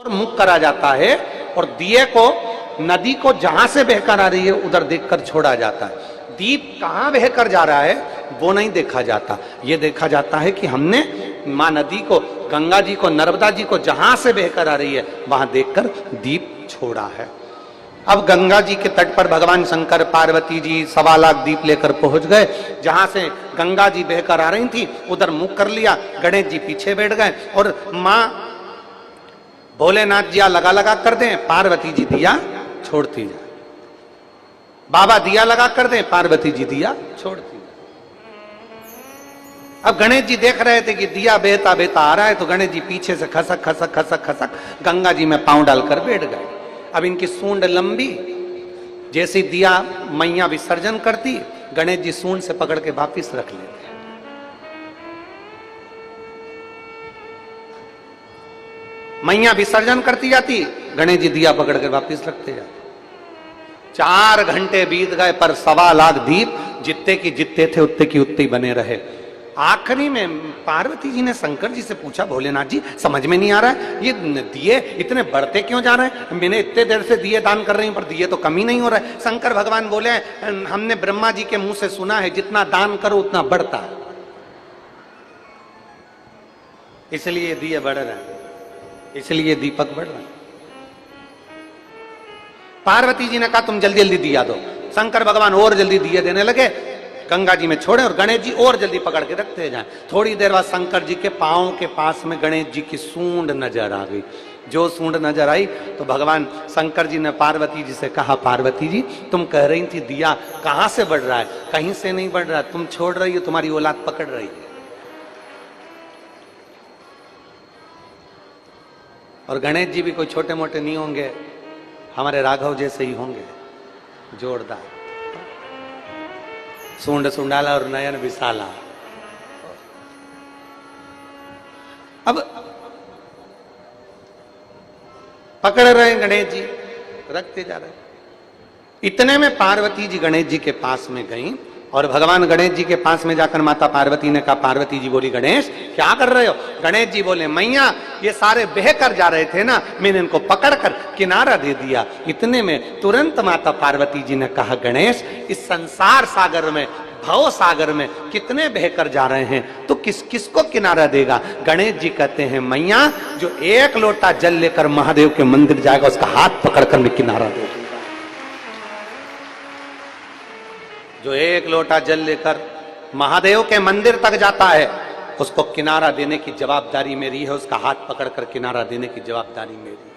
मुख करा जाता है और दिए को नदी को जहां से बहकर आ रही है उधर देखकर छोड़ा जाता है। दीप कहां बहकर जा रहा है वो नहीं देखा जाता, ये देखा जाता है कि हमने मां नदी को, गंगा जी को, नर्मदा जी को जहां से बहकर आ रही है वहां देखकर दीप छोड़ा है। अब गंगा जी के तट पर भगवान शंकर पार्वती जी 1.25 लाख दीप लेकर पहुंच गए। जहां से गंगा जी बहकर आ रही थी उधर मुख कर लिया, गणेश जी पीछे बैठ गए और मां भोलेनाथ जी लगा लगा कर दें, पार्वती जी दिया छोड़ती जाए, बाबा दिया लगा कर दें, पार्वती जी दिया छोड़ती जाए। अब गणेश जी देख रहे थे कि दिया बहता बहता आ रहा है, तो गणेश जी पीछे से खसक खसक खसक खसक गंगा जी में पांव डालकर बैठ गए। अब इनकी सूंड लंबी, जैसी दिया मैया विसर्जन करती, गणेश जी सूंड से पकड़ के वापिस रख लेते। मैया विसर्जन करती जाती, गणेश जी दिया पकड़ कर वापिस रखते जाते। 4 घंटे बीत गए पर 1.25 लाख दीप जितने की जितने थे उतने की उतने बने रहे। आखिरी में पार्वती जी ने शंकर जी से पूछा, भोलेनाथ जी समझ में नहीं आ रहा है, ये दिए इतने बढ़ते क्यों जा रहे हैं? मैंने इतने देर से दिए दान कर रही हूं पर दिए तो कमी नहीं हो रहा है। शंकर भगवान बोले, हमने ब्रह्मा जी के मुंह से सुना है जितना दान करो उतना बढ़ता है, इसलिए दिए बढ़ रहे हैं, इसलिए दीपक बढ़ रहे हैं। पार्वती जी ने कहा तुम जल्दी जल्दी दिया दो। शंकर भगवान और जल्दी दिए देने लगे, गंगा जी में छोड़े और गणेश जी और जल्दी पकड़ के रखते जाएं। थोड़ी देर बाद शंकर जी के पांव के पास में गणेश जी की सूंड नजर आ गई। जो सूंड नजर आई तो भगवान शंकर जी ने पार्वती जी से कहा, पार्वती जी तुम कह रही थी दिया कहां से बढ़ रहा है, कहीं से नहीं बढ़ रहा, तुम छोड़ रही हो, तुम्हारी औलाद पकड़ रही है। और गणेश जी भी कोई छोटे मोटे नहीं होंगे, हमारे राघव जैसे ही होंगे, जोरदार, सूंड सुंडाला और नयन विशाला। अब पकड़ रहे गणेश जी, रखते जा रहे। इतने में पार्वती जी गणेश जी के पास में गई और भगवान गणेश जी के पास में जाकर माता पार्वती ने कहा, पार्वती जी बोली, गणेश क्या कर रहे हो? गणेश जी बोले, मैया ये सारे बह कर जा रहे थे ना, मैंने इनको पकड़कर किनारा दे दिया। इतने में तुरंत माता पार्वती जी ने कहा, गणेश इस संसार सागर में, भव सागर में कितने बहकर जा रहे हैं, तो किस किस को किनारा देगा? गणेश जी कहते हैं, मैया जो 1 लोटा जल लेकर महादेव के मंदिर जाएगा उसका हाथ पकड़कर मैं किनारा दे दूंगा। जो 1 लोटा जल लेकर महादेव के मंदिर तक जाता है उसको किनारा देने की जवाबदारी मेरी है, उसका हाथ पकड़कर किनारा देने की जवाबदारी मेरी है।